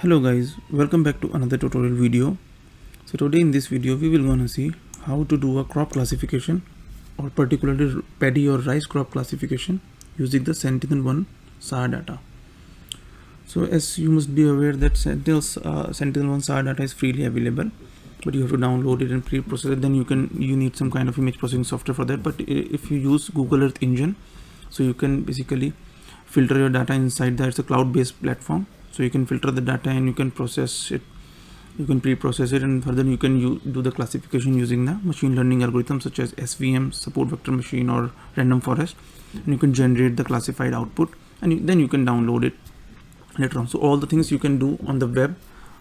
Hello guys, welcome back to another tutorial video. So today in this video we will gonna see how to do a crop classification or particularly paddy or rice crop classification using the Sentinel-1 SAR data. So as you must be aware that Sentinel-1 SAR data is freely available, but you have to download it and pre-process it. Then you need some kind of image processing software for that. But if you use Google Earth Engine, so you can basically filter your data inside that. It's a cloud-based platform. So you can filter the data and you can process it, you can pre-process it, and further you can do the classification using the machine learning algorithms such as SVM, support vector machine, or random forest, and you can generate the classified output, and then you can download it later on. So all the things you can do on the web,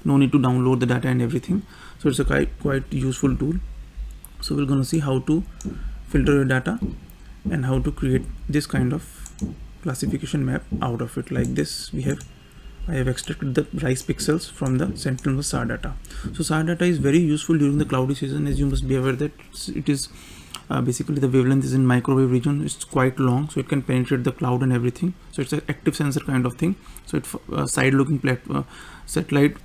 no need to download the data and everything. So it's a quite useful tool. So we're gonna see how to filter your data and how to create this kind of classification map out of it. Like this, I have extracted the rice pixels from the Sentinel SAR data. So SAR data is very useful during the cloudy season, as you must be aware that it is basically the wavelength is in microwave region. It's quite long, so it can penetrate the cloud and everything. So it's an active sensor kind of thing. So it's side-looking satellite.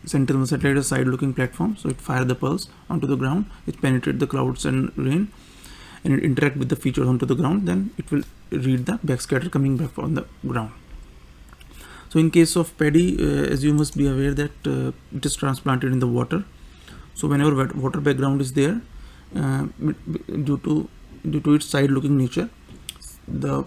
Sentinel satellite is a side-looking platform. So it fires the pulse onto the ground. It penetrates the clouds and rain, and it interact with the features onto the ground. Then it will read the backscatter coming back from the ground. So in case of paddy, as you must be aware that it is transplanted in the water. So whenever water background is there, due to its side-looking nature, the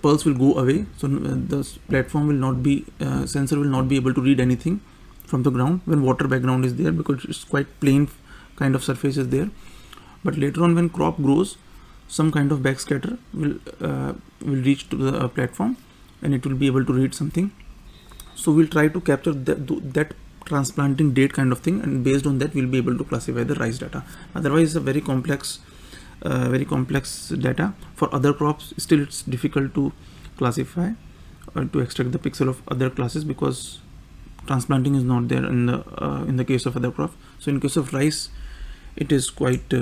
pulse will go away. So the platform will not be sensor will not be able to read anything from the ground when water background is there, because it's quite plain kind of surface is there. But later on, when crop grows, some kind of backscatter will reach to the platform, and it will be able to read something. So we'll try to capture that transplanting date kind of thing, and based on that we'll be able to classify the rice data. Otherwise it's a very complex data. For other crops still it's difficult to classify or to extract the pixel of other classes, because transplanting is not there in the case of other crops. So in case of rice it is quite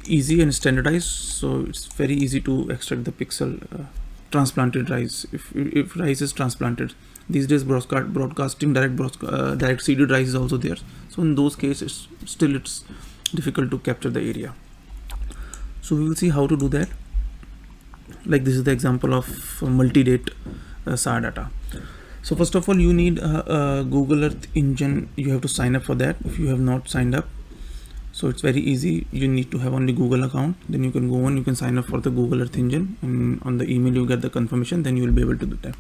easy and standardized, so it's very easy to extract the pixel transplanted rice. If rice is transplanted, these days broadcasting direct seeded rice is also there. So in those cases still it's difficult to capture the area. So we will see how to do that. Like this is the example of multi-date SAR data. So first of all, you need a Google Earth Engine. You have to sign up for that if you have not signed up. So it's very easy. You need to have only Google account. Then you can go on, you can sign up for the Google Earth Engine, and on the email you get the confirmation. Then you will be able to do that.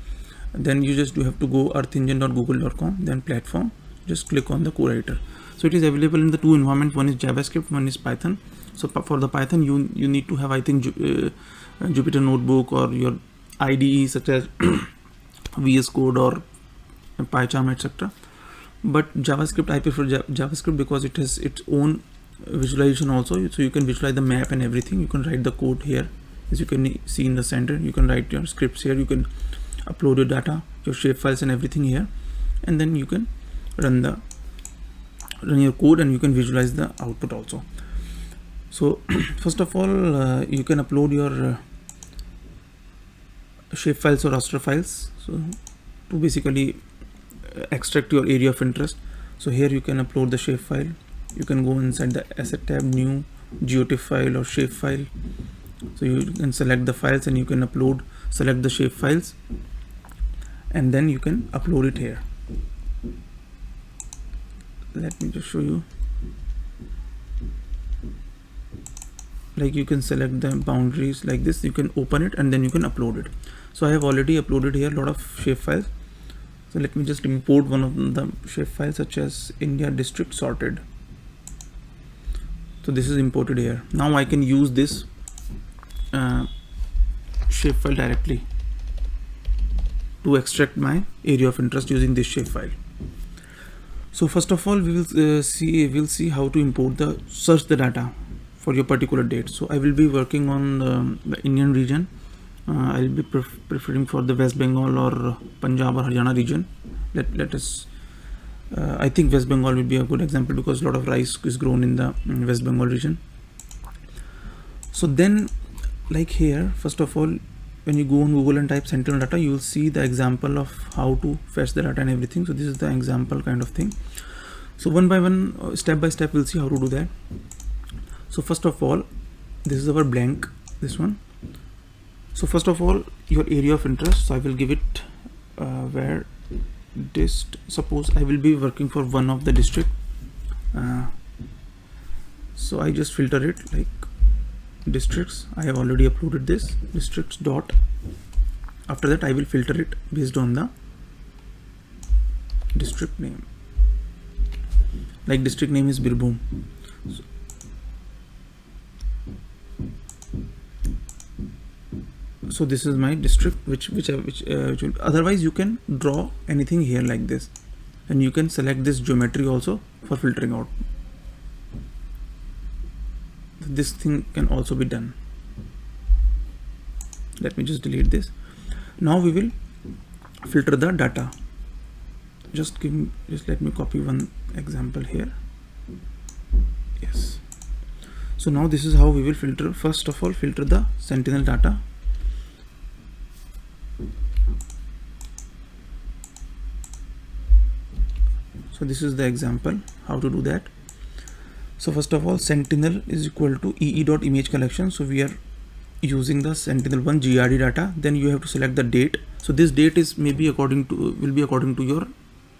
And then you have to go earthengine.google.com, then platform, just click on the code editor. So it is available in the two environments. One is JavaScript, one is Python. So for the Python, you need to have, I think, Jupyter Notebook or your IDE such as VS Code or PyCharm, etc. But JavaScript, I prefer JavaScript because it has its own visualization also. So you can visualize the map and everything. You can write the code here, as you can see in the center. You can write your scripts here. You can upload your data, your shapefiles and everything here, and then you can run your code, and you can visualize the output also. So first of all, you can upload your shapefiles or raster files, so to basically extract your area of interest. So here you can upload the shapefile. You can go inside the asset tab, new geotiff file or shapefile. So you can select the files and you can select the shapefiles, and then you can upload it here. Let me just show you. Like you can select the boundaries like this. You can open it and then you can upload it. So I have already uploaded here a lot of shapefiles. So let me just import one of the shapefiles, such as India district sorted. So this is imported here. Now I can use this shapefile directly to extract my area of interest using this shapefile. So first of all, we'll see how to search the data for your particular date. So I will be working on the Indian region. I'll be preferring for the West Bengal or Punjab or Haryana region. Let us I think West Bengal will be a good example, because a lot of rice is grown in the West Bengal region. So then, like here, first of all, when you go on Google and type Sentinel data, you will see the example of how to fetch the data and everything. So this is the example kind of thing. So one by one, step by step, we'll see how to do that. So first of all, this is our blank, this one. So first of all, your area of interest. So I will give it where dist. Suppose I will be working for one of the district. So I just filter it like districts. I have already uploaded this districts dot. After that, I will filter it based on the district name. Like district name is Birbhum. So this is my district, which otherwise you can draw anything here like this, and you can select this geometry also for filtering out. This thing can also be done. Let me just delete this. Now we will filter the data. Just let me copy one example here. Yes. So now this is how we will filter. First of all, filter the Sentinel data. So this is the example how to do that. So first of all, Sentinel is equal to ee.image collection. So we are using the Sentinel-1 GRD data. Then you have to select the date. So this date is maybe according to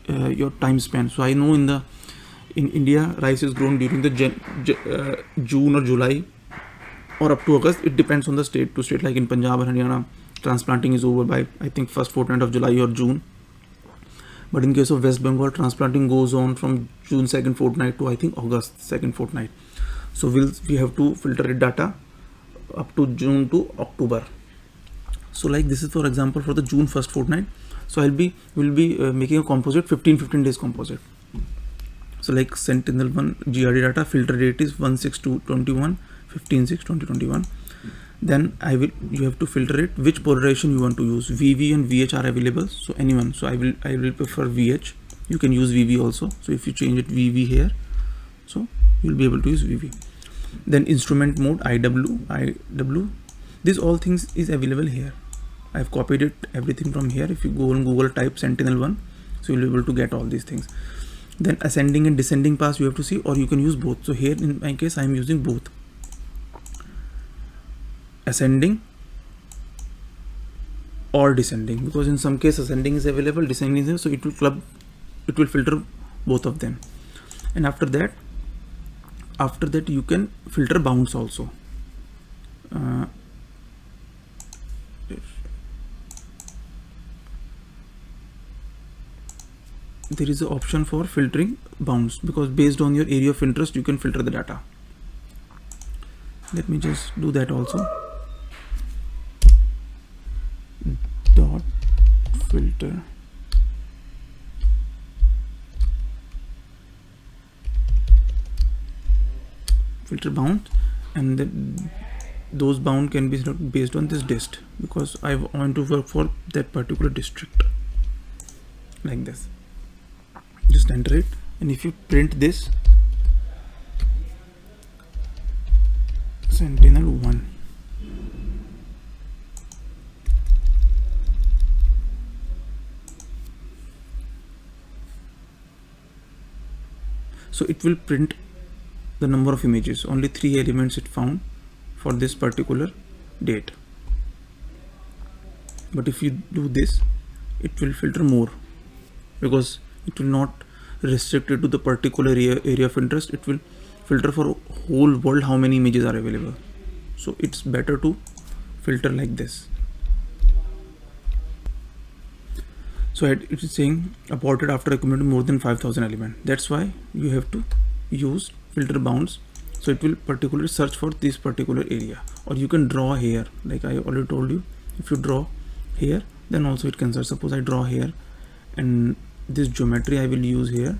your time span. So I know in India, rice is grown during the June or July or up to August. It depends on the state to state. Like in Punjab or Haryana, transplanting is over by I think first fortnight of July or June. But in case of West Bengal, transplanting goes on from June second fortnight to I think August second fortnight. So we have to filter it data up to June to October. So like this is for example for the June first fortnight. So we'll be making a composite 15 days composite. So like Sentinel-1 GRD data filter date is 1/6/2021, 15/6/2021. Then you have to filter it which polarization you want to use. VV and VH are available, so anyone. So I will prefer VH. You can use VV also. So if you change it VV here, so you'll be able to use VV. Then instrument mode IW. These all things is available here. I've copied it everything from here. If you go on Google, type Sentinel-1, so you'll be able to get all these things. Then ascending and descending paths you have to see, or you can use both. So here in my case I am using both. Ascending or descending, because in some case ascending is available, descending is, so it will filter both of them. And after that you can filter bounds also. There is an option for filtering bounds, because based on your area of interest you can filter the data. Let me just do that also. Dot filter bound, and then those bound can be based on this dist, because I want to work for that particular district like this. Just enter it, and if you print this Sentinel-1, so it will print the number of images. Only 3 elements it found for this particular date. But if you do this, it will filter more, because it will not restrict it to the particular area of interest. It will filter for whole world how many images are available. So it's better to filter like this. So it is saying aborted after accumulating more than 5,000 elements. That's why you have to use filter bounds. So it will particularly search for this particular area, or you can draw here. Like I already told you, if you draw here, then also it can search. Suppose I draw here, and this geometry I will use here,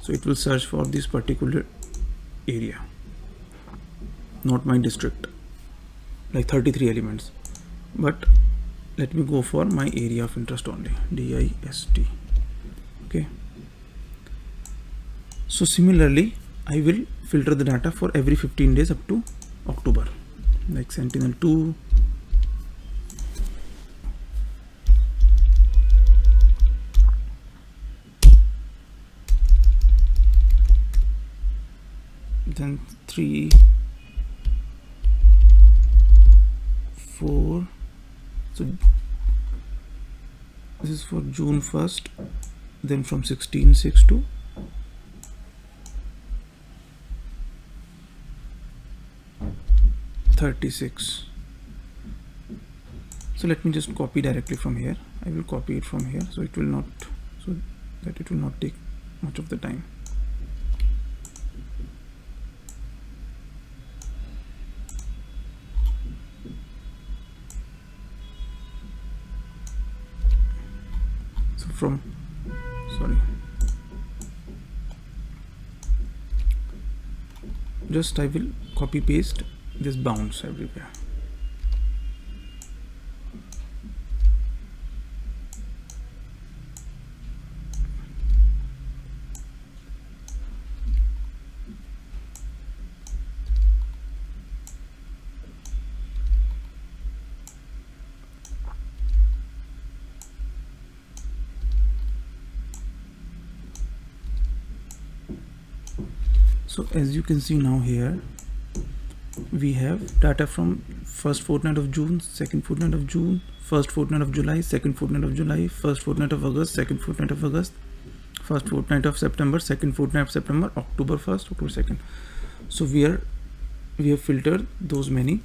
so it will search for this particular area, not my district, like 33 elements. But let me go for my area of interest only, DIST. Okay, so similarly I will filter the data for every 15 days up to October, like Sentinel-2, 3 4. So this is for June 1st, then from 16/6 to 36. So let me just copy directly from here. I will copy it from here so it will not, so that it will not take much of the time. So from, sorry, just I will copy paste this bounds everywhere. So as you can see now here, we have data from first fortnight of June, second fortnight of June, first fortnight of July, second fortnight of July, first fortnight of August, second fortnight of August, first fortnight of September, second fortnight of September, October 1st, October 2nd. So we have filtered those many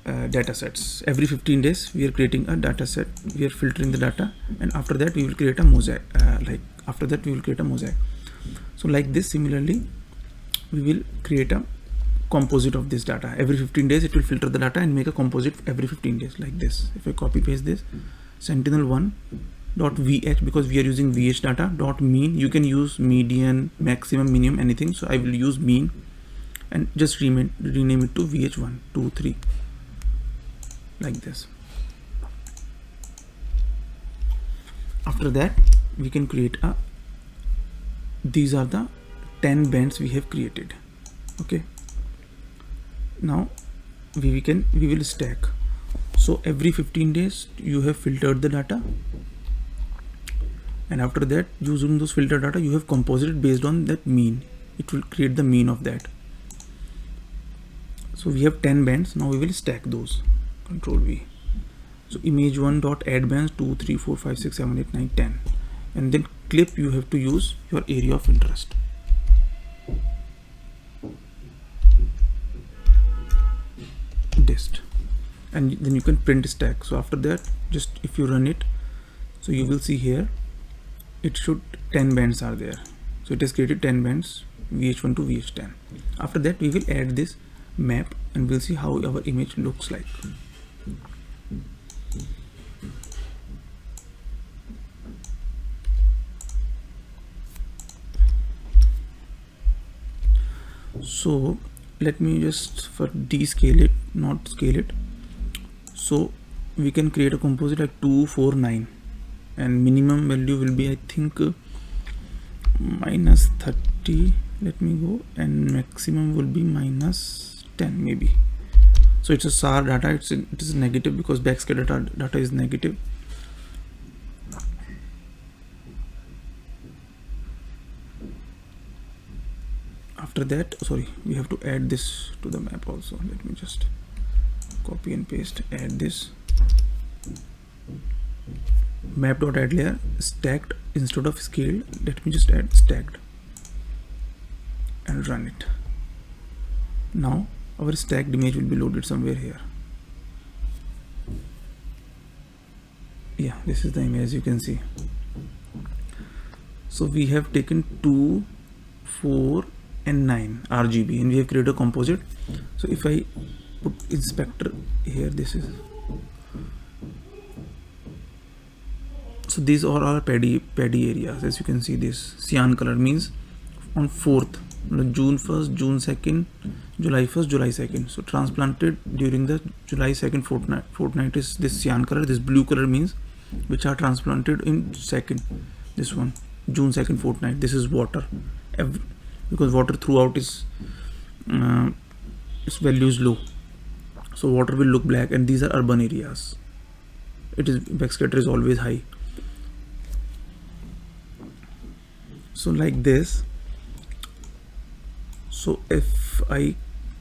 data sets. Every 15 days we are creating a data set, we are filtering the data, and after that we will create a mosaic. So like this, similarly we will create a composite of this data. Every 15 days it will filter the data and make a composite every 15 days like this. If I copy paste this, Sentinel-1 .vh, because we are using vh data, .mean, you can use median, maximum, minimum, anything. So I will use mean and just rename it to vh1, 2, 3 like this. After that we can create a, these are the 10 bands we have created. Okay, now we will stack. So every 15 days you have filtered the data, and after that, using those filtered data, you have composited based on that mean. It will create the mean of that. So we have 10 bands. Now we will stack those. Control V. So image1 dot add bands 2, 3, 4, 5, 6, 7, 8, 9, 10, and then clip, you have to use your area of interest. Dist, and then you can print stack. So after that, just if you run it, so you will see here it should 10 bands are there. So it has created 10 bands, vh1 to vh10. After that we will add this map and we'll see how our image looks like. So let me just for descale it, not scale it. So we can create a composite like 2, 4, 9, and minimum value will be, I think, minus 30. Let me go, and maximum will be minus 10 maybe. So it's a SAR data. It is negative because backscatter data is negative. After that, sorry, we have to add this to the map also. Let me just copy and paste, add this map.add layer, stacked instead of scaled. Let me just add stacked and run it. Now our stacked image will be loaded somewhere here. Yeah, this is the image, you can see. So we have taken 2, 4 and 9 RGB, and we have created a composite. So if I put inspector here, this is, so these are our paddy areas. As you can see, this cyan color means on 4th, June 1st, June 2nd, July 1st, July 2nd. So transplanted during the July 2nd fortnight is this cyan color. This blue color means which are transplanted in 2nd, this one, June 2nd fortnight. This is water, because water throughout is its value is low, so water will look black, and these are urban areas. It is backscatter is always high. So like this. So if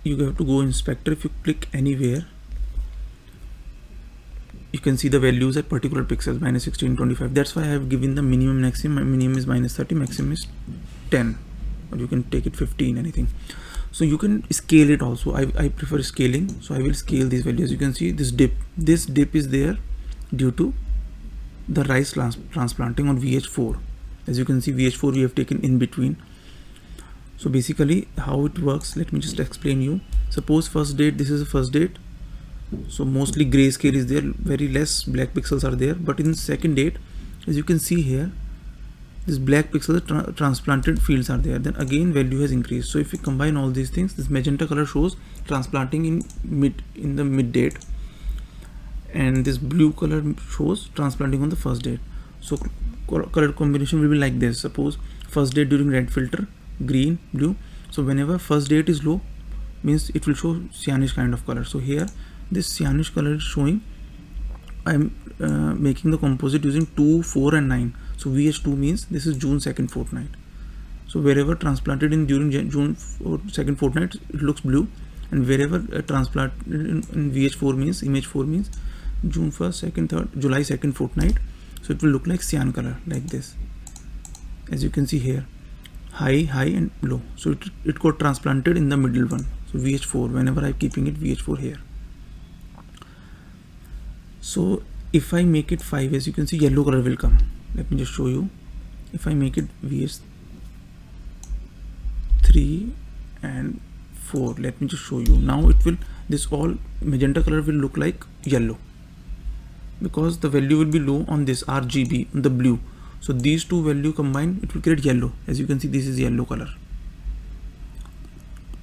you have to go inspector, if you click anywhere, you can see the values at particular pixels, minus 16, 25. That's why I have given the minimum, maximum. Minimum is minus 30, maximum is 10, or you can take it 15, anything. So you can scale it also. I prefer scaling, so I will scale these values. You can see this dip is there due to the rice transplanting on VH4. As you can see, VH4 we have taken in between. So basically how it works, let me just explain you. Suppose first date, this is the first date, so mostly grayscale is there, very less black pixels are there. But in second date, as you can see here, this black pixels, transplanted fields are there. Then again value has increased. So if we combine all these things, this magenta color shows transplanting in the mid date, and this blue color shows transplanting on the first date. So color combination will be like this. Suppose first date during red filter, green, blue. So whenever first date is low, means it will show cyanish kind of color. So here this cyanish color is showing. I am making the composite using 2, 4 and 9. So VH2 means this is June 2nd fortnight. So wherever transplanted in during June 2nd fortnight, it looks blue, and wherever transplanted in VH4 means, image 4 means June 1st, 2nd, 3rd, July 2nd fortnight. So it will look like cyan color, like this. As you can see here, high, and low. So it got transplanted in the middle one. So VH4, whenever I'm keeping it VH4 here. So if I make it 5, as you can see, yellow color will come. Let me just show you. If I make it VH3 and 4, let me just show you. Now it will, this all magenta color will look like yellow, because the value will be low on this RGB, the blue. So these two value combined, it will create yellow. As you can see, this is yellow color.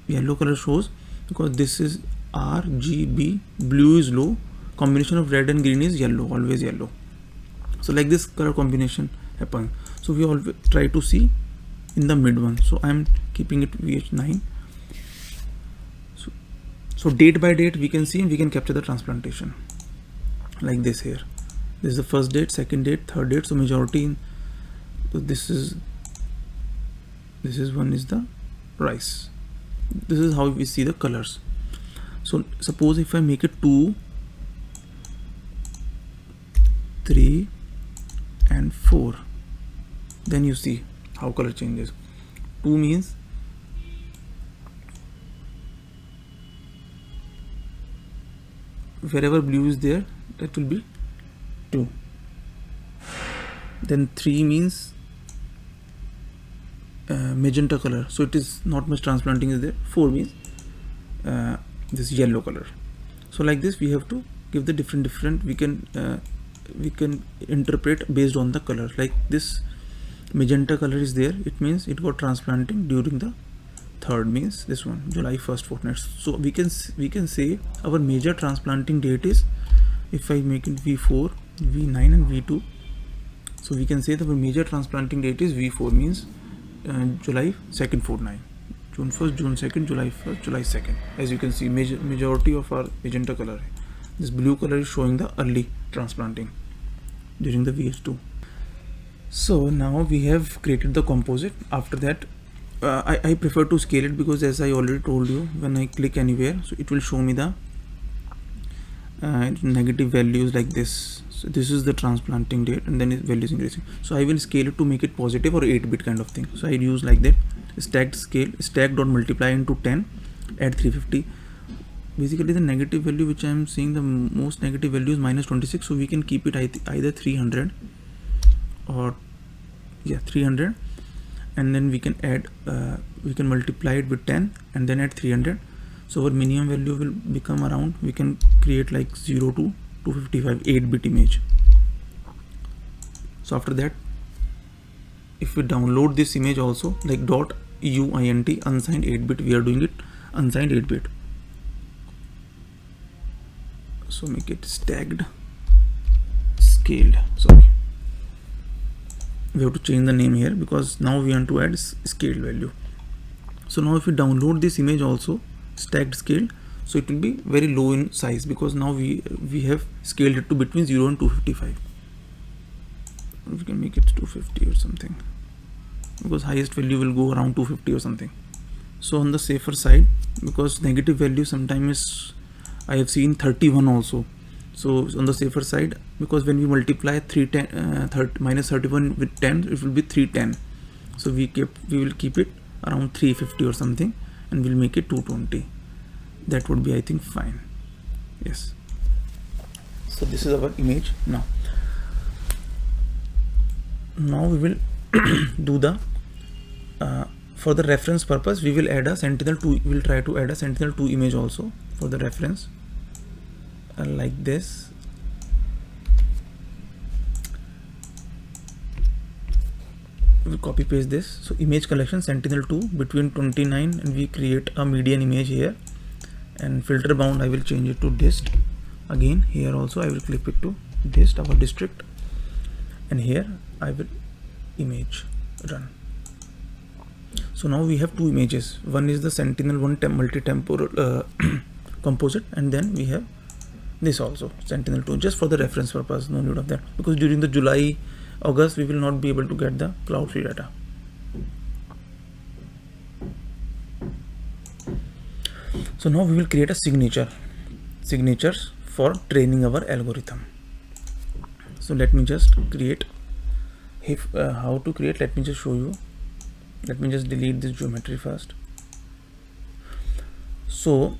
Yellow color shows because this is RGB, blue is low, combination of red and green is yellow, always yellow. So like this color combination happens. So we always try to see in the mid one. So I'm keeping it VH9. So date by date we can see, and we can capture the transplantation like this here. This is the first date, second date, third date. So majority so this is one is the rice. This is how we see the colors. So suppose if I make it 2, 3 and 4, then you see how color changes. 2 means wherever blue is there, that will be 2. Then 3 means magenta color, so it is not much transplanting is there. 4 means this yellow color. So like this we have to give the different we can interpret based on the color. Like this magenta color is there, it means it got transplanting during the third, means this one, July 1st fortnight. So we can say our major transplanting date is, if I make it V4, V9 and V2, so we can say that our major transplanting date is V4, means July 2nd fortnight, June 1st, June 2nd, July 1st, July 2nd. As you can see, majority of our magenta color, this blue color is showing the early transplanting during the VH2. So now we have created the composite. After that I prefer to scale it, because as I already told you, when I click anywhere, so it will show me the negative values like this. So this is the transplanting date, and then its values increasing. So I will scale it to make it positive or 8-bit kind of thing. So I use like that, stacked scale, stack dot multiply into 10, add 350. Basically the negative value which I am seeing, the most negative value is minus 26. So we can keep it either 300 or 300, and then we can add we can multiply it with 10 and then add 300. So our minimum value will become around, we can create like 0 to 255 8-bit image. So after that, if we download this image also, like .uint unsigned 8-bit, we are doing it unsigned 8-bit. So make it stacked scaled. Sorry, we have to change the name here because now we want to add scaled value. So now if we download this image also stacked scaled, so it will be very low in size, because now we have scaled it to between 0 and 255. We can make it 250 or something, because highest value will go around 250 or something. So on the safer side, because negative value sometimes I have seen 31 also. So on the safer side, because when we multiply 31 with 10, it will be 310. So we will keep it around 350 or something, and we'll make it 220. That would be, I think, fine. Yes. So this is our image now. Now we will do the for the reference purpose, we will add a Sentinel-2. We will try to add a Sentinel-2 image also for the reference, like this. We copy paste this. So image collection Sentinel-2 between 29, and we create a median image here, and filter bound I will change it to dist. Again here also I will clip it to dist, our district, and here I will image run. So now we have two images. One is the Sentinel-1 multi-temporal composite, and then we have this also, Sentinel-2, just for the reference purpose. No need of that, because during the July, August we will not be able to get the cloud-free data. So now we will create a signatures for training our algorithm. So let me just create, how to create, let me just show you. Let me just delete this geometry first. So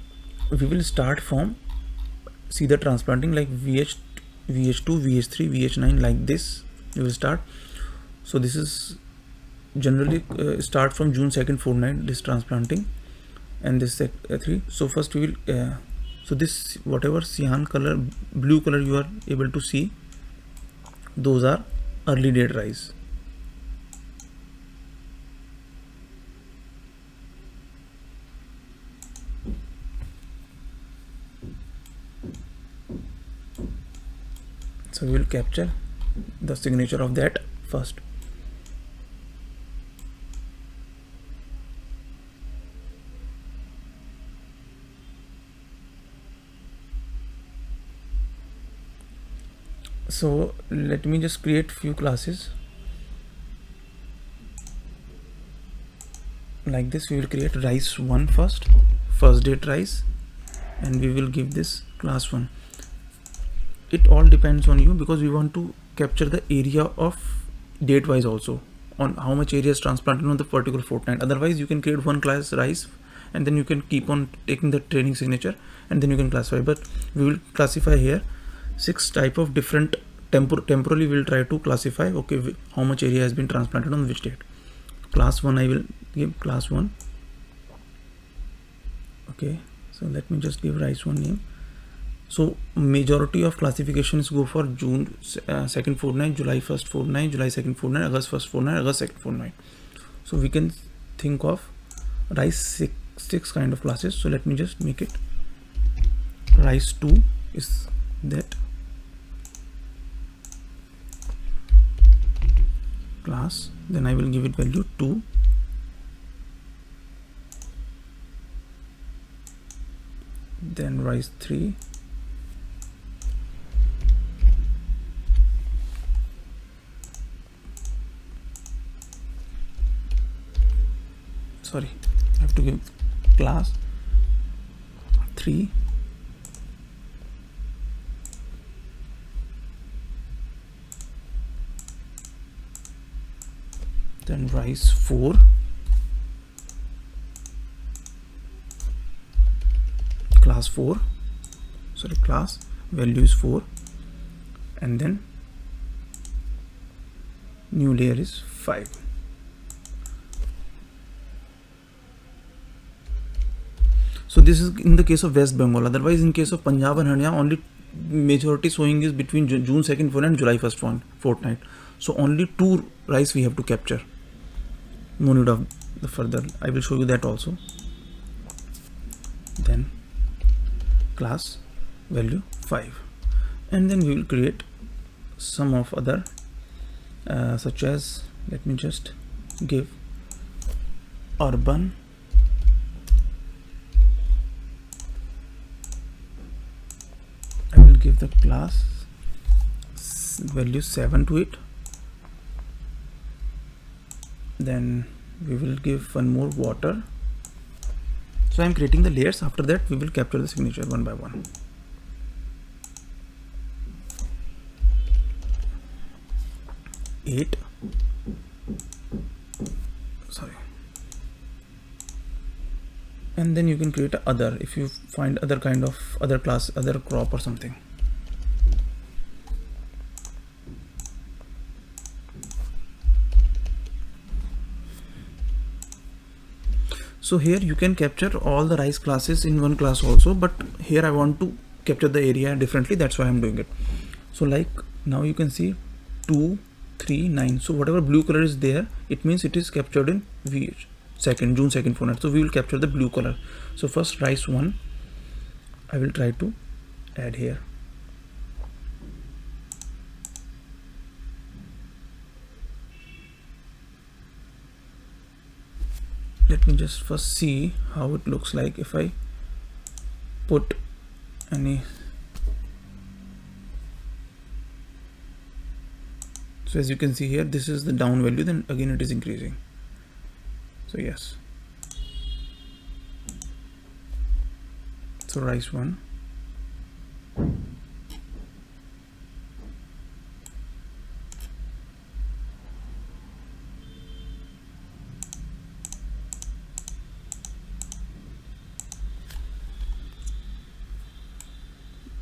we will start from, see the transplanting, like VH2, VH3, VH9, like this we will start. So this is generally start from June 2nd fortnight, this transplanting, and this 3. So first we will so this, whatever cyan color, blue color you are able to see, those are early date rise. So we will capture the signature of that first. So let me just create few classes like this. We will create rise 1 first date rise, and we will give this class 1. It all depends on you, because we want to capture the area of date wise also, on how much area is transplanted on the particular fortnight. Otherwise you can create one class rise, and then you can keep on taking the training signature, and then you can classify. But we will classify here 6 type of different temporally we will try to classify, okay, how much area has been transplanted on which date. Class 1 I will give class 1. Okay, so let me just give rise 1 name. So majority of classifications go for June 2nd fortnight, July 1st fortnight, July 2nd fortnight, August 1st fortnight, August 2nd fortnight. So we can think of rise six kind of classes. So let me just make it rise 2 is that class, then I will give it value 2. Then rise 3. Sorry, I have to give class 3. Then rise 4. Class 4. Sorry, class value is 4. And then new layer is 5. So this is in the case of West Bengal. Otherwise, in case of Punjab and Haryana, only majority showing is between June 2nd fortnight and July 1st fortnight. So only 2 rise we have to capture. No need of the further. I will show you that also. Then class value 5, and then we will create some of other such as, let me just give urban give the class value 7 to it. Then we will give one more water, So I'm creating the layers. After that we will capture the signature one by one. Sorry. And then you can create a other if you find other kind of other class, other crop or something. So here you can capture all the rice classes in one class also, but here I want to capture the area differently, that's why I'm doing it. So like now you can see 2, 3, 9. So whatever blue color is there, it means it is captured in VH June 2nd fortnight. So we will capture the blue color. So first rice 1 I will try to add here. Let me just first see how it looks like if I put any. So as you can see here, this is the down value, then again it is increasing. So yes. So rice 1.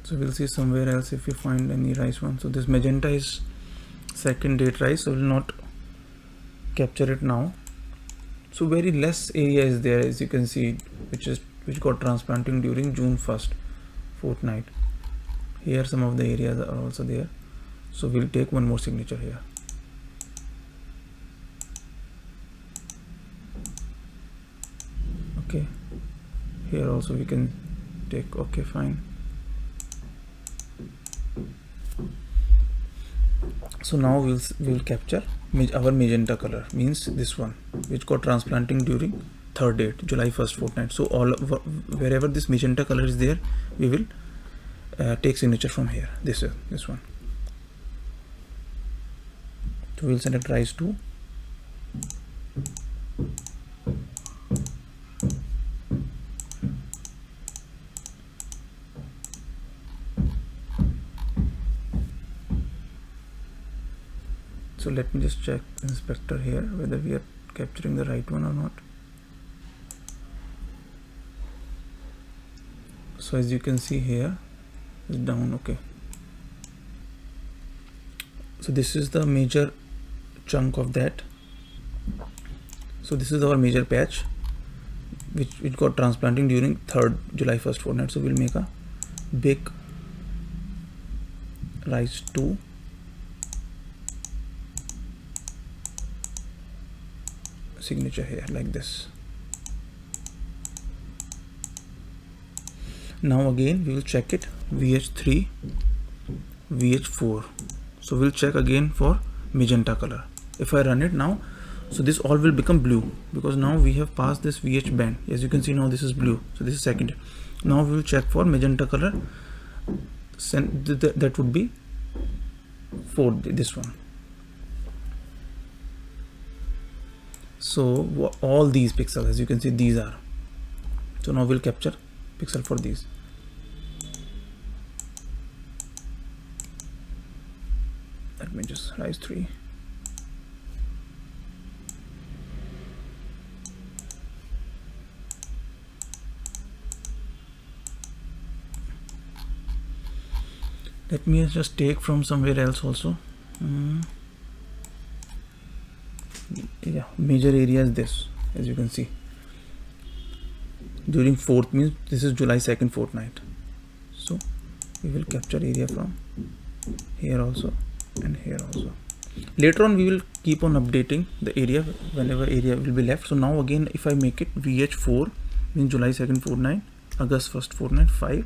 So we'll see somewhere else if you find any rice 1. So this magenta is second date rice, so we'll not capture it now. So very less area is there, as you can see, which got transplanting during June 1st fortnight. Here some of the areas are also there. So we'll take one more signature here. Okay, here also we can take. Okay, fine. So now we'll capture our magenta color, means this one which got transplanting during third date, July 1st fortnight. So all wherever this magenta color is there, we will take signature from here. This one. So we'll select rice 2. So let me just check inspector here whether we are capturing the right one or not. So as you can see here, it's down. Okay. So this is the major chunk of that. So this is our major patch which got transplanting during third July 1st fortnight. So we'll make a big rice 2. Signature here like this. Now again we will check it, VH3, VH4. So we'll check again for magenta color. If I run it now, so this all will become blue because now we have passed this VH band. As you can see, now this is blue, so this is second. Now we will check for magenta color. That would be 4, this one. So all these pixels, as you can see, these are. So now we'll capture pixel for these. Let me just rice 3. Let me just take from somewhere else also. Yeah, major area is this, as you can see. During 4th means this is July 2nd fortnight. So we will capture area from here also and here also. Later on we will keep on updating the area whenever area will be left. So now again if I make it VH4 means July 2nd fortnight, August 1st fortnight 5.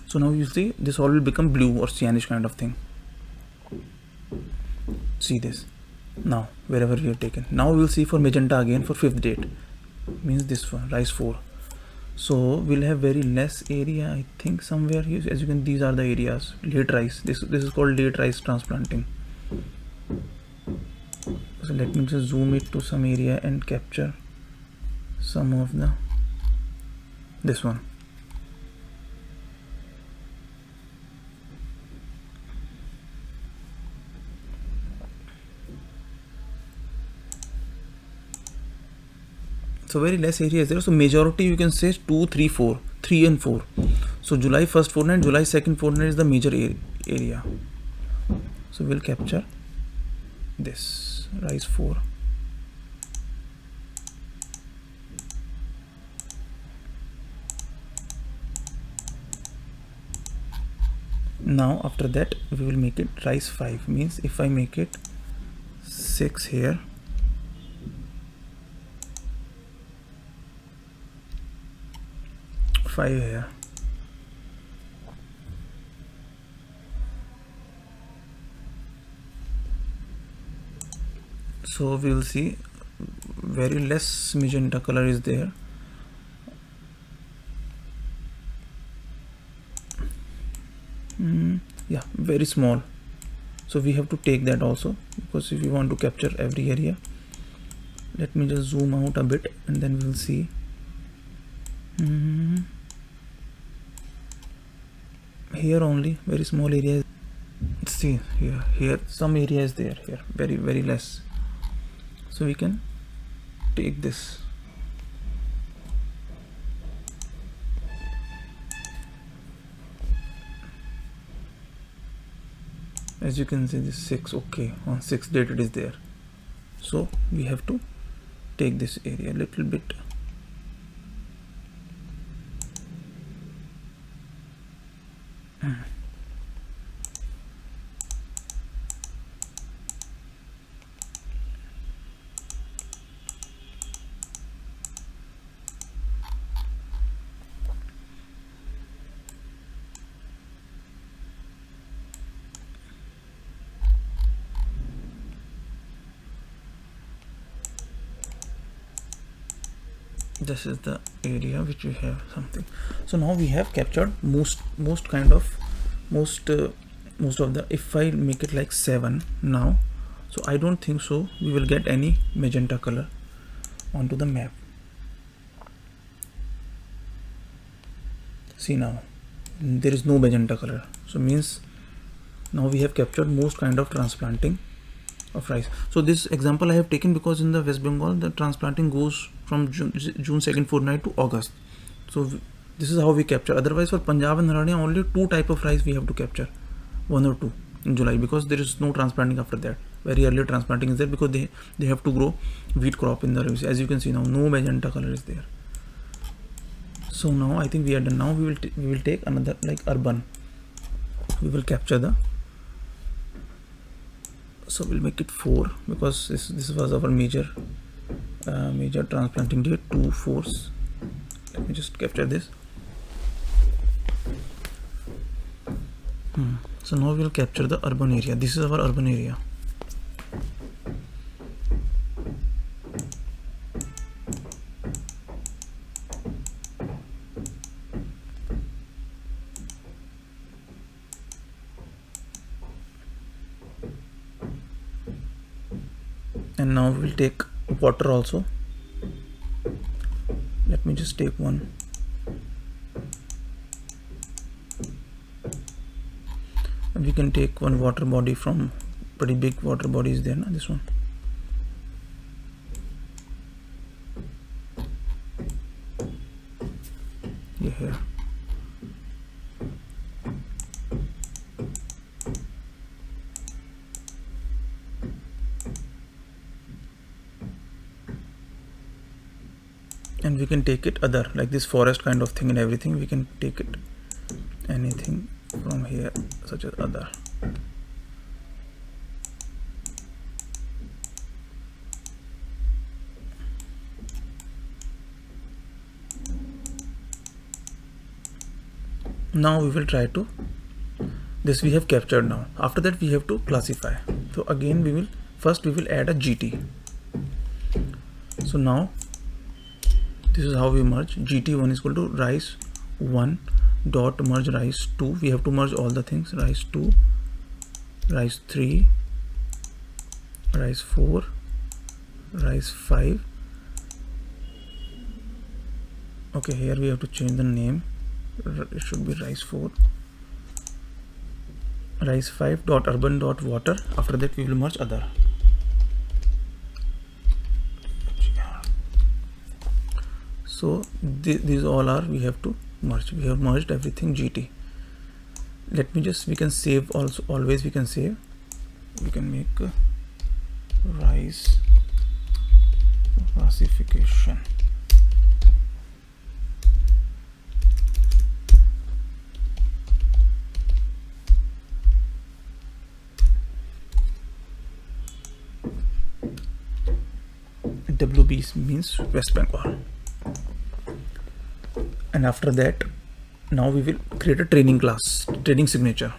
So now you see this all will become blue or cyanish kind of thing. See this. Now wherever we have taken, now we will see for magenta again for 5th date, means this one, rice 4. So we'll have very less area, I think somewhere here. As you can, these are the areas. Late rice, this is called late rice transplanting. So let me just zoom it to some area and capture some of the this one. So very less area is there. So majority you can say 2, 3, 4, 3 and 4. So July 1st fortnight, July 2nd fortnight is the major area. So we'll capture this rise 4. Now after that we will make it rise 5. Means if I make it 6 here, here, so we will see very less magenta color is there. Yeah, very small. So we have to take that also, because if we want to capture every area, let me just zoom out a bit and then we'll see. Here only very small area. See here some area is there, here very less. So we can take this. As you can see, this 6, okay, on 6 date it is there. So we have to take this area a little bit. This is the area which we have something. So now we have captured most of the, if I make it like 7 now, so I don't think so we will get any magenta color onto the map. See, now there is no magenta color, so means now we have captured most kind of transplanting of rice. So this example I have taken because in the West Bengal the transplanting goes from June 2nd fortnight to August. So this is how we capture. Otherwise for Punjab and Haryana only 2 type of rice we have to capture, 1 or 2 in July, because there is no transplanting after that. Very early transplanting is there because they have to grow wheat crop in the rivers. As you can see now, no magenta color is there. So now I think we are done. Now we will take another like urban. We will capture the, so we'll make it 4 because this was our major transplanting date, 2 4s. Let me just capture this. So now we'll capture the urban area. This is our urban area. And now we'll take water also. Let me just take one. And we can take one water body from pretty big water body is there now, this one. Yeah, here. And we can take it other, like this forest kind of thing and everything. We can take it anything from here, such as other. Now we will try to, this we have captured now. After that we have to classify. So again we will add a GT. So now this is how we merge. GT1 is equal to rise 1 dot merge rise 2. We have to merge all the things, rise 2, rise 3, rise 4, rise 5. Okay, here we have to change the name. It should be rise4 rise5.urban.water. After that we will merge other. So these all are, we have to merge. We have merged everything GT. Let me just, we can save also, always we can save. We can make rise classification. WB means West Bengal. And after that, now we will create a training class, training signature.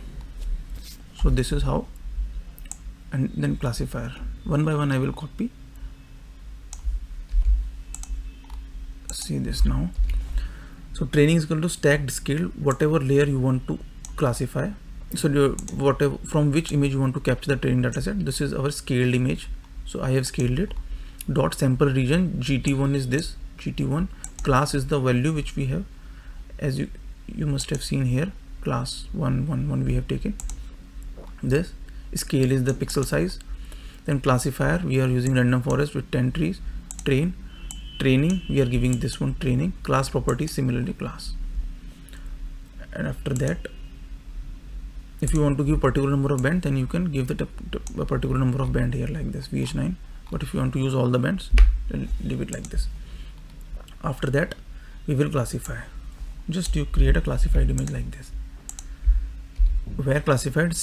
So this is how, and then classifier. One by one I will copy. See this now. So training is equal to stacked scale, whatever layer you want to classify. So whatever, from which image you want to capture the training dataset. This is our scaled image. So I have scaled it. Dot sample region, GT1 is this. GT1 class is the value which we have, as you must have seen here, class 111 we have taken. This scale is the pixel size. Then classifier, we are using random forest with 10 trees. Training, we are giving this one training. Class property, similarly class. And after that, if you want to give particular number of band, then you can give a particular number of band here like this, VH9. But if you want to use all the bands, then leave it like this. After that, we will classify. Just you create a classified image like this. Where classified,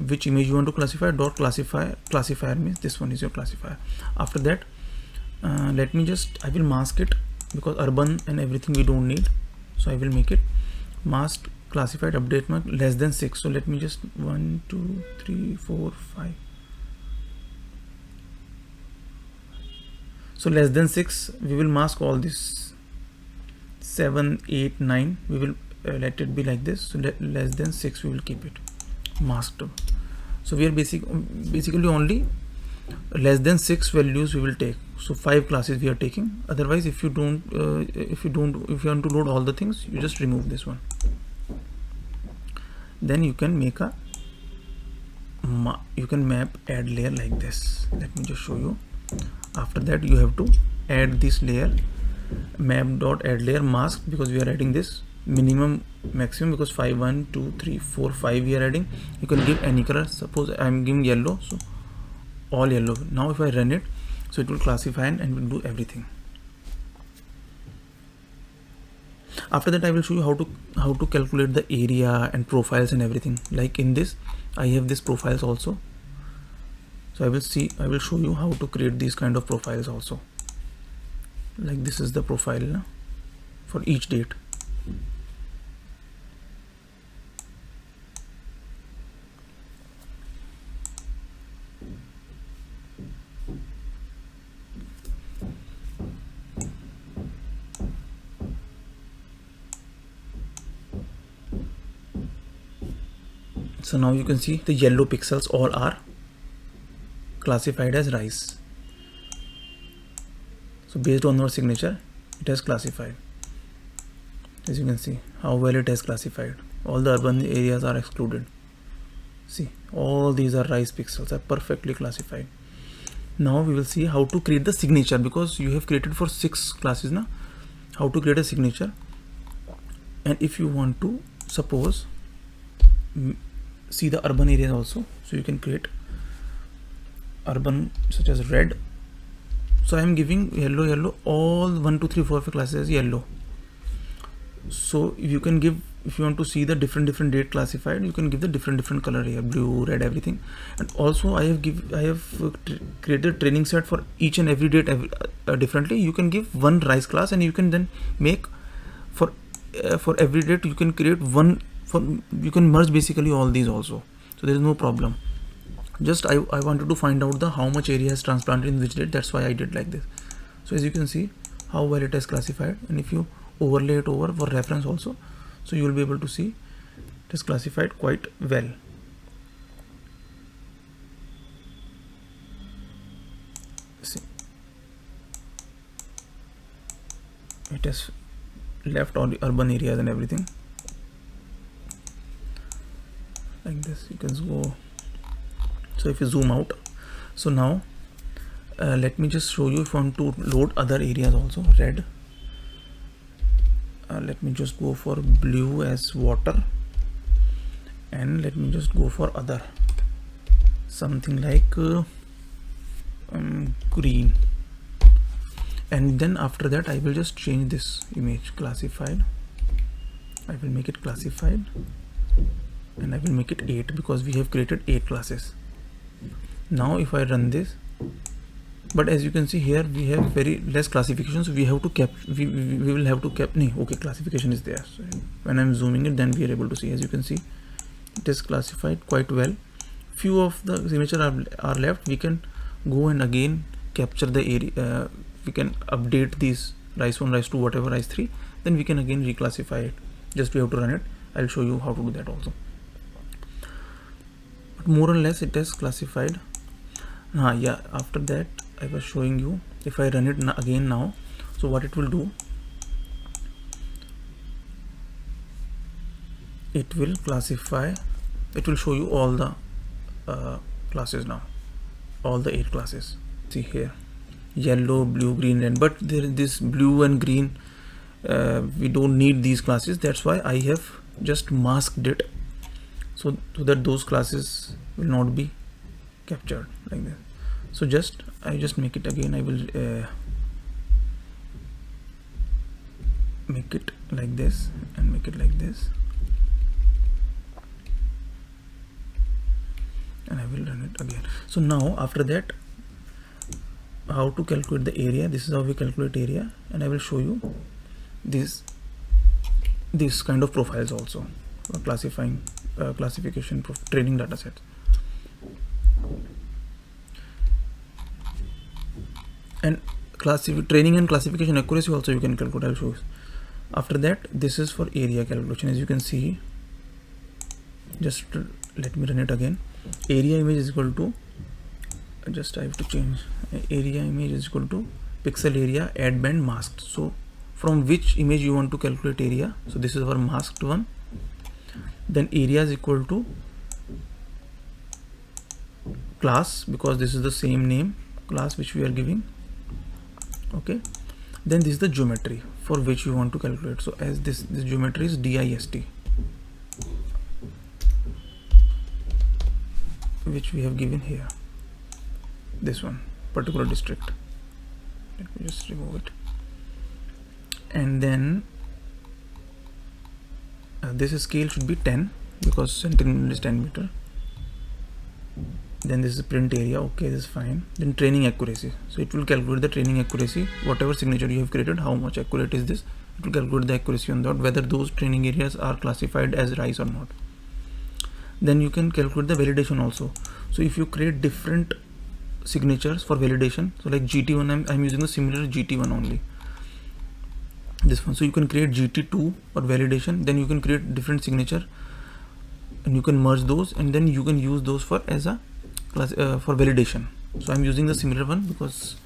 which image you want to classify, dot classifier means this one is your classifier. After that, let me just, I will mask it because urban and everything we don't need. So I will make it masked classified update mark less than 6. So let me just 1 2 3 4 5. So less than 6, we will mask all this. 7 8 9, we will let it be like this. So less than 6 we will keep it masked. So we are basically only less than 6 values we will take. So 5 classes we are taking. Otherwise, if you want to load all the things, you just remove this one. Then you can make a map add layer like this. Let me just show you. After that, you have to add this layer, map.add layer mask, because we are adding this minimum maximum, because 5 1 2 3 4 5 we are adding. You can give any color. Suppose I am giving yellow, so all yellow. Now if I run it, so it will classify and will do everything. After that, I will show you how to calculate the area and profiles and everything. Like in this, I have this profiles also. So I will show you how to create these kind of profiles also. Like this is the profile for each date. So now you can see the yellow pixels all are classified as rise. So based on our signature, it has classified. As you can see how well it has classified. All the urban areas are excluded. See, all these are rise pixels, are perfectly classified. Now we will see how to create the signature, because you have created for 6 classes now. How to create a signature. And if you want to, suppose, see the urban areas also, so you can create urban such as red. So I am giving yellow, all 1 2 3 4 5 classes as yellow. So you can give, if you want to see the different date classified, you can give the different color here, blue, red, everything. And also I have created training set for each and every date differently. You can give one rise class, and you can then make for every date you can create one. You can merge basically all these also, so there is no problem. Just I wanted to find out the how much area is transplanted in which date. That's why I did like this. So as you can see how well it is classified, and if you overlay it over for reference also, so you will be able to see it is classified quite well. See, it is left all the urban areas and everything like this. You can go. So if you zoom out, so now let me just show you if I want to load other areas also. Red, let me just go for blue as water, and let me just go for other, something like green, and then after that I will just change this image classified. I will make it classified, and I will make it 8 because we have created 8 classes. Now if I run this, but as you can see here we have very less classification, so we have to we will have to okay, classification is there. So when I'm zooming it, then we are able to see. As you can see, it is classified quite well. Few of the signatures are left. We can go and again capture the area. We can update these rise 1, rise 2, whatever, rise 3, then we can again reclassify it. Just we have to run it. I'll show you how to do that also. But more or less it is classified. Yeah, after that I was showing you, if I run it again now, so what it will do, it will classify, it will show you all the classes now, all the 8 classes. See here, yellow, blue, green, red, but there is this blue and green, we don't need these classes. That's why I have just masked it, so that those classes will not be captured like this. So I just make it again. I will make it like this and make it like this, and I will run it again. So now after that, how to calculate the area. This is how we calculate area, and I will show you this kind of profiles also, classification training data sets. And training and classification accuracy also you can calculate. I'll show you. After that, this is for area calculation. As you can see, just let me run it again. Area image is equal to, I have to change, area image is equal to pixel area add band masked. So from which image you want to calculate area, so this is our masked one. Then area is equal to class, because this is the same name class which we are giving. Okay, then this is the geometry for which you want to calculate. So as this geometry is dist, which we have given here, this one particular district. Let me just remove it. And then this scale should be 10 because Sentinel is 10 meter. Then this is print area. Okay, this is fine. Then training accuracy, so it will calculate the training accuracy, whatever signature you have created, how much accurate is this. It will calculate the accuracy on that, whether those training areas are classified as rise or not. Then you can calculate the validation also. So if you create different signatures for validation, so like GT1, I'm using the similar GT1 only, this one. So you can create GT2 or validation, then you can create different signature and you can merge those, and then you can use those for as a class for validation. So I'm using the similar one because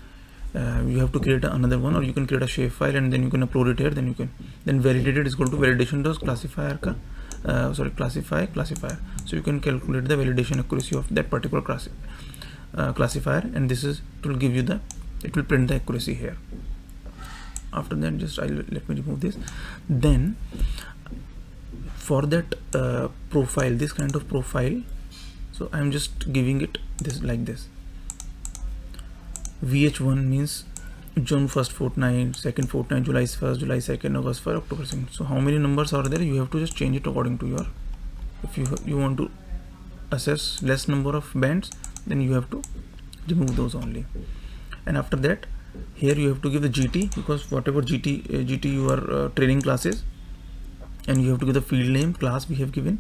you have to create another one, or you can create a shape file and then you can upload it here. Then you can validated is equal to validation does classifier ka classifier. So you can calculate the validation accuracy of that particular classifier, and this is, it will give you it will print the accuracy here. After that, let me remove this. Then for that profile, this kind of profile, so I'm just giving it this like this. VH1 means June 1st fortnight, 2nd fortnight, July 1st, July 2nd, August 1st, October 2nd. So how many numbers are there? You have to just change it according to your, if you want to assess less number of bands, then you have to remove those only. And after that, here you have to give the GT, because whatever GT you are training classes, and you have to give the field name, class we have given.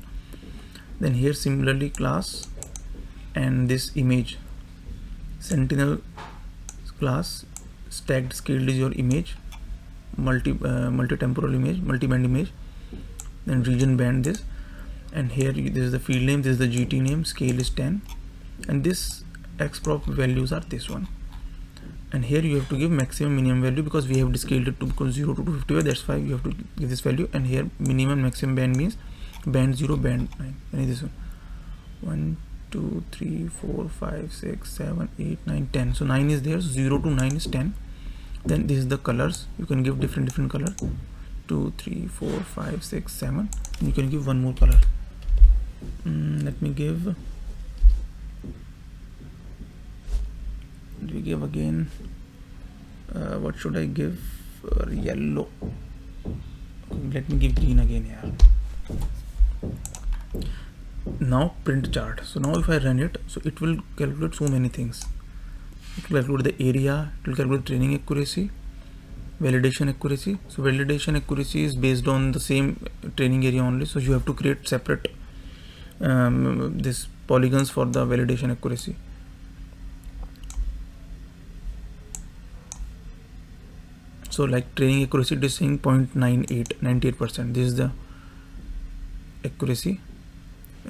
Then here similarly class, and this image, Sentinel class, stacked scaled is your image, multi-temporal image, multi-band image, then region band this, and here this is the field name, this is the GT name, scale is 10, and this xprop values are this one. and here you have to give maximum minimum value because we have scaled it to become 0 to 255. That's why you have to give this value, and here minimum maximum band means band 0, band 9, and this one 1 2 3 4 5 6 7 8 9 10. So 9 is there, 0 to 9 is 10. Then this is the colors, you can give different color, 2 3 4 5 6 7, and you can give one more color. Let me give, we give again, what should I give? Yellow. Let me give green again here. Now print chart. So now if I run it, so it will calculate so many things. It will calculate the area, it will calculate training accuracy, validation accuracy. So validation accuracy is based on the same training area only, so you have to create separate this polygons for the validation accuracy. So like training accuracy, it is saying 98%. This is the accuracy,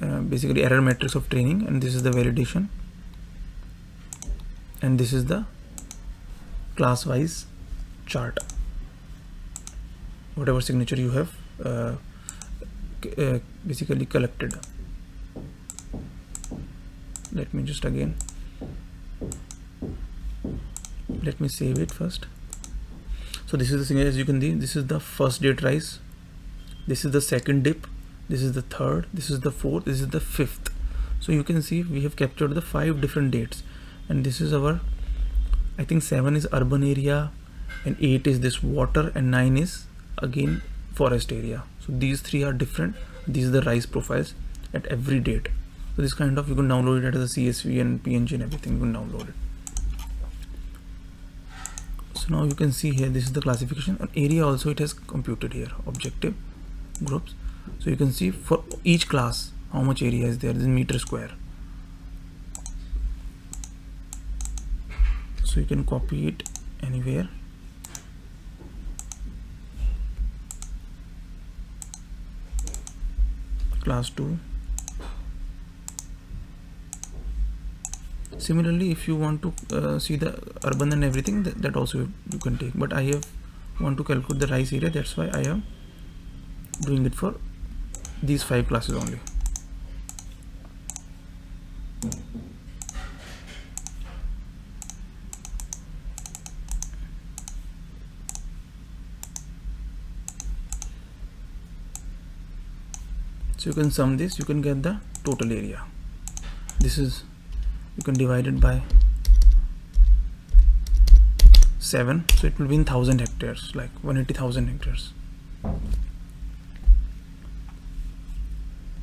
basically error matrix of training, and this is the validation, and this is the class wise chart, whatever signature you have basically collected. Let me just again, let me save it first. So this is the signature, as you can see, this is the first date rise, this is the second dip, this is the third, this is the fourth, this is the fifth. So you can see we have captured the 5 different dates, and this is our, I think 7 is urban area, and 8 is this water, and 9 is again forest area. So these 3 are different. These are the rise profiles at every date. So this kind of, you can download it as a CSV and PNG and everything, you can download it. So now you can see here, this is the classification. On area also it has computed here, objective groups. So you can see for each class how much area is there, this is meter square. So you can copy it anywhere. Class 2. Similarly, if you want to see the urban and everything, that also you can take, but I want to calculate the rice area, that's why I am doing it for these 5 classes only. So you can sum this, you can get the total area. This is, you can divide it by 7, so it will be in 1000 hectares, like 180,000 hectares.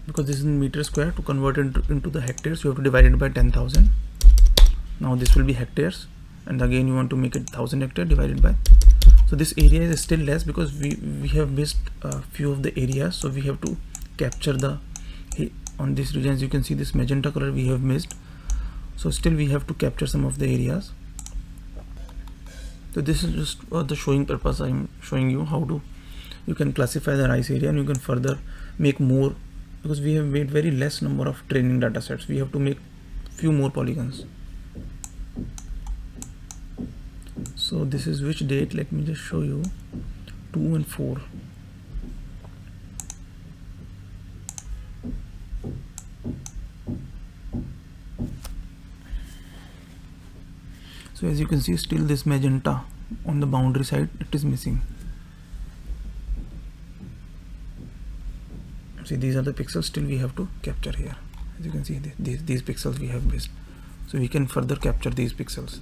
Because this is in meter square, to convert it into the hectares, you have to divide it by 10,000. Now this will be hectares, and again you want to make it 1000 hectare divided by. So this area is still less because we have missed a few of the areas, so we have to capture the, on this region, as you can see this magenta color we have missed, so still we have to capture some of the areas. So this is just for the showing purpose, I am showing you how to, you can classify the rice area, and you can further make more, because we have made very less number of training data sets, we have to make few more polygons. So this is which date, let me just show you, 2 and 4. So as you can see, still this magenta on the boundary side, it is missing. See, these are the pixels still we have to capture here. As you can see, these pixels we have missed. So we can further capture these pixels.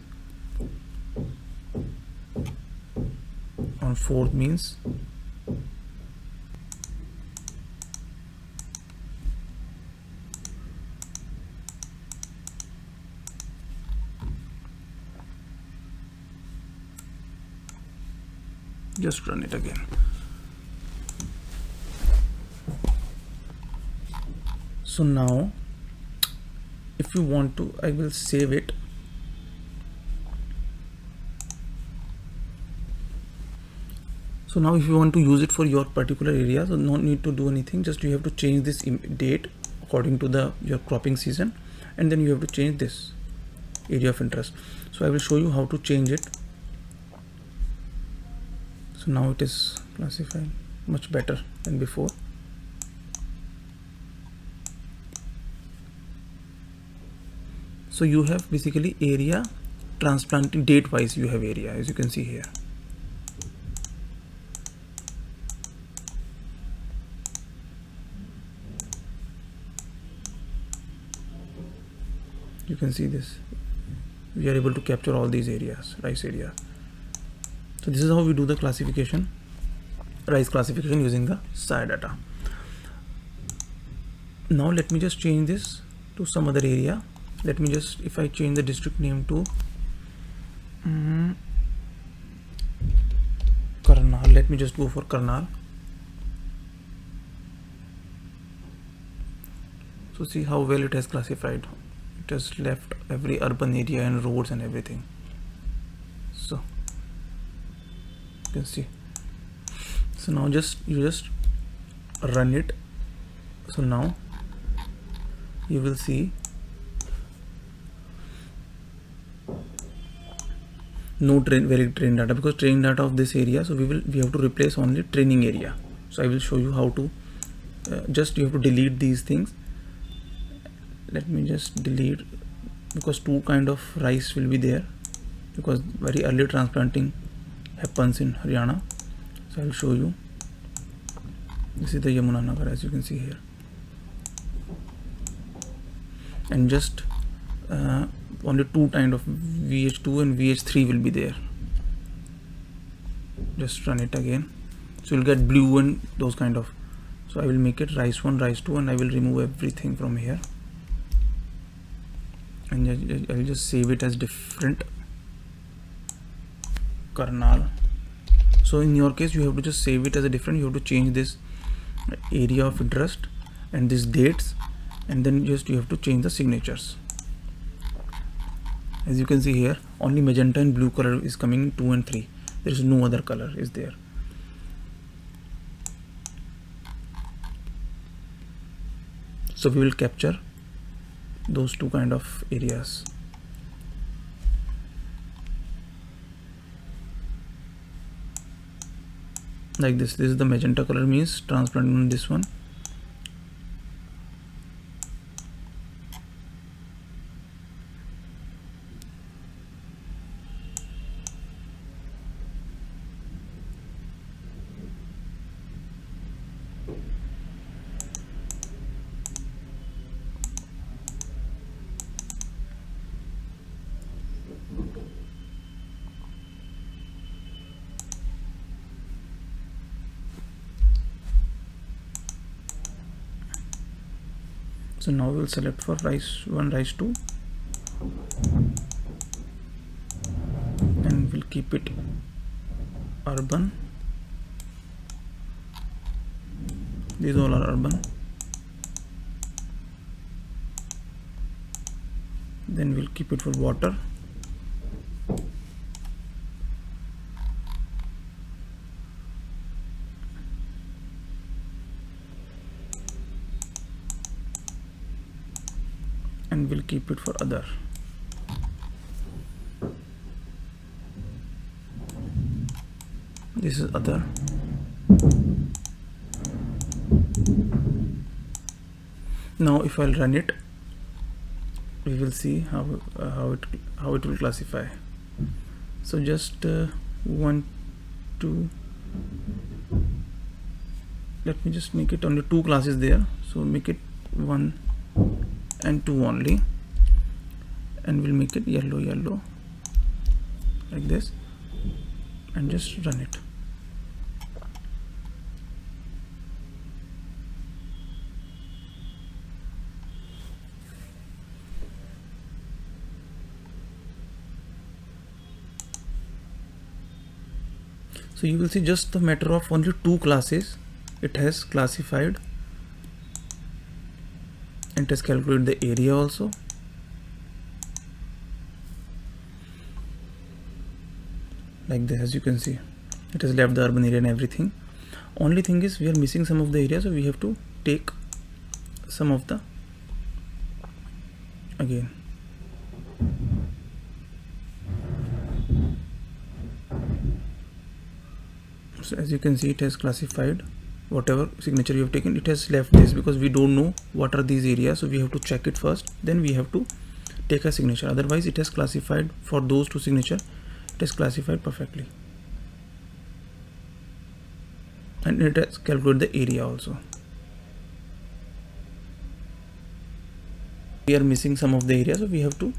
On 4th means just run it again. So now if you want to, I will save it. So now if you want to use it for your particular area, so no need to do anything, just you have to change this date according to your cropping season, and then you have to change this. area of interest. So I will show you how to change it. So now it is classified much better than before. So you have basically area transplanting date wise, you have area, as you can see here. You can see this, we are able to capture all these areas, rice area. So this is how we do the classification, rice classification using the SAR data. Now let me just change this to some other area. Let me just, if I change the district name to Karnal, let me just go for Karnal. So see how well it has classified. It has left every urban area and roads and everything. So you can see. So now you just run it. So now you will see no valid train data, because train data of this area, so we have to replace only training area. So I will show you how to just you have to delete these things. Let me just delete, because two kind of rice will be there, because very early transplanting happens in Haryana. So I will show you. This is the Yamuna Nagar, as you can see here, and just only two kind of VH2 and VH3 will be there. Just run it again, so you'll get blue and those kind of. So I will make it rice 1, rice 2, and I will remove everything from here, and I will just save it as different Karnal. So in your case you have to just save it as a different, you have to change this area of interest and these dates, and then just you have to change the signatures. As you can see here, only magenta and blue color is coming in 2 and 3. There is no other color is there. So we will capture those two kind of areas. Like this is the magenta color, means transplanting on this one. So now we will select for rice 1, rice 2, and we'll keep it urban. These all are urban. Then we'll keep it for water. And we'll keep it for other. This is other. Now if I'll run it, we will see how it will classify. So just 1, 2. Let me just make it only 2 classes there. So make it 1 and 2 only, and we'll make it yellow like this, and just run it. So you will see just the matter of only 2 classes it has classified, and it has calculated the area also. Like this, as you can see, it has left the urban area and everything. Only thing is we are missing some of the area, so we have to take some of the again. So as you can see, it has classified whatever signature you have taken. It has left this because we don't know what are these areas, so we have to check it first, then we have to take a signature. Otherwise it has classified for those two signature, it has classified perfectly, and it has calculated the area also. We are missing some of the areas, so we have to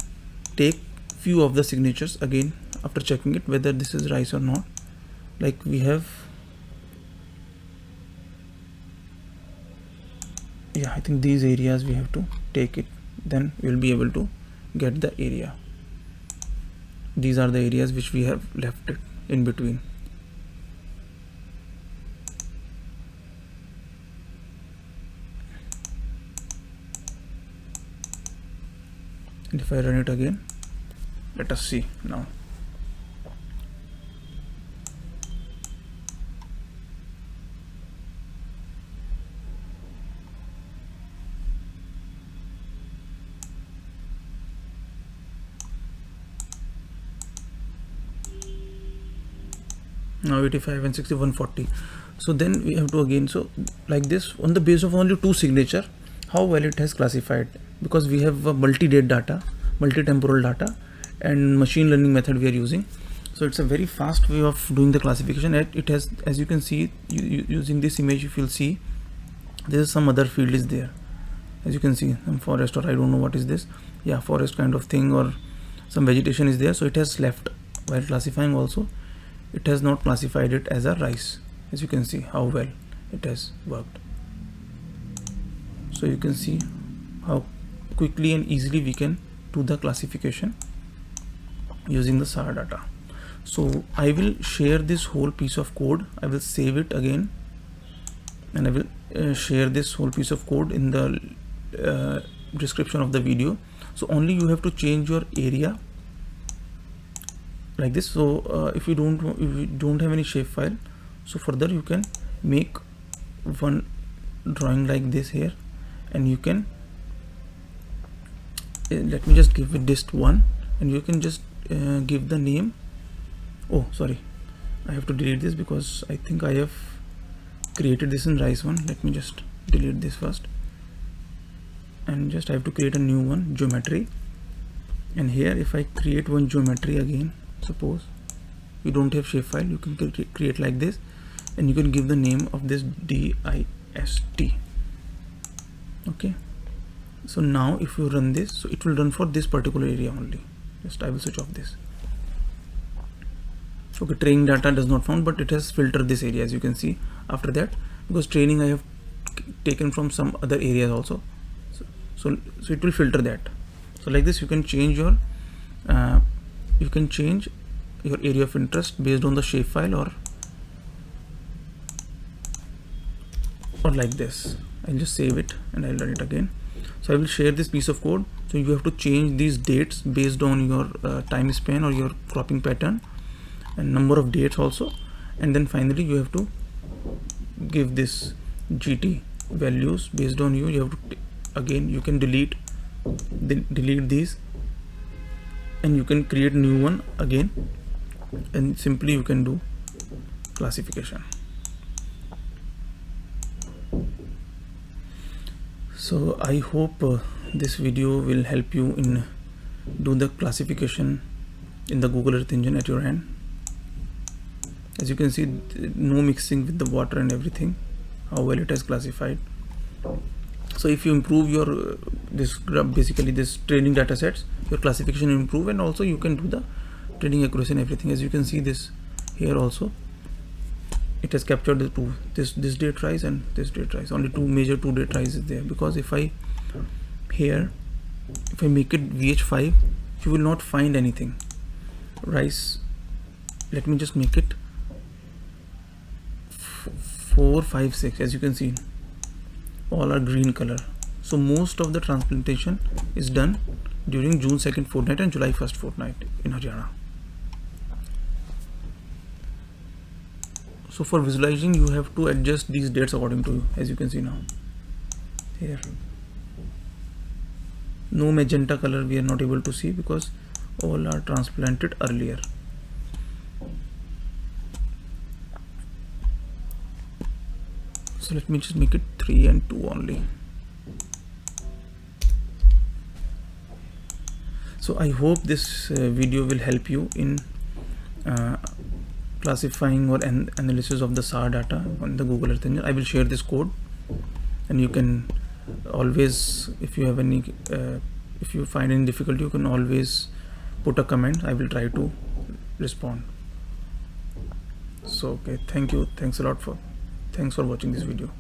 take few of the signatures again after checking it whether this is right or not. Like we have, yeah, I think these areas we have to take it, then we'll be able to get the area. These are the areas which we have left it in between. And if I run it again, let us see now. Now 85 and 6140. So then we have to again, so like this, on the basis of only two signature, how well it has classified, because we have multi-date data, multi-temporal data, and machine learning method we are using. So it's a very fast way of doing the classification. It has, as you can see, using this image, if you'll see, there is some other field is there, as you can see, some forest, or I don't know what is this, yeah, forest kind of thing, or some vegetation is there. So it has left while classifying also. It has not classified it as a rice. As you can see how well it has worked. So you can see how quickly and easily we can do the classification using the SAR data. So I will share this whole piece of code. I will save it again, and I will share this whole piece of code in the description of the video. So only you have to change your area like this. So if you don't have any shapefile, so further you can make one drawing like this here, and you can let me just give it dist 1, and you can just give the name. Oh sorry, I have to delete this because I think I have created this in rice 1. Let me just delete this first, and just I have to create a new one, geometry. And here if I create one geometry again, suppose you don't have shapefile, you can create like this, and you can give the name of this dist. Okay, so now if you run this, so it will run for this particular area only. Just I will switch off this. Okay, training data does not found, but it has filtered this area, as you can see. After that, because training I have taken from some other areas also, so it will filter that. So like this you can change your area of interest based on the shapefile, or like this. I'll just save it and I'll run it again. So I will share this piece of code. So you have to change these dates based on your time span or your cropping pattern, and number of dates also, and then finally you have to give this GT values based on you. You have to again, you can delete these, and you can create new one again, and simply you can do classification. So I hope this video will help you in do the classification in the Google Earth Engine at your end. As you can see, no mixing with the water and everything, how well it has classified. So if you improve your basically this training data sets, your classification will improve, and also you can do the training accuracy and everything. As you can see this here also, it has captured the two, this date rise and this date rise. Only two date rise is there, because if I make it VH5, you will not find anything rise. Let me just make it 4, 5, 6. As you can see, all are green color. So most of the transplantation is done during June 2nd fortnight and July 1st fortnight in Haryana. So for visualizing, you have to adjust these dates according to you. As you can see now here, no magenta color we are not able to see because all are transplanted earlier. So let me just make it 3 and 2 only. So I hope this video will help you in classifying or analysis of the SAR data on the Google Earth Engine. I will share this code, and you can always, if you have any if you find any difficulty, you can always put a comment. I will try to respond. So okay, thank you, thanks for watching this video.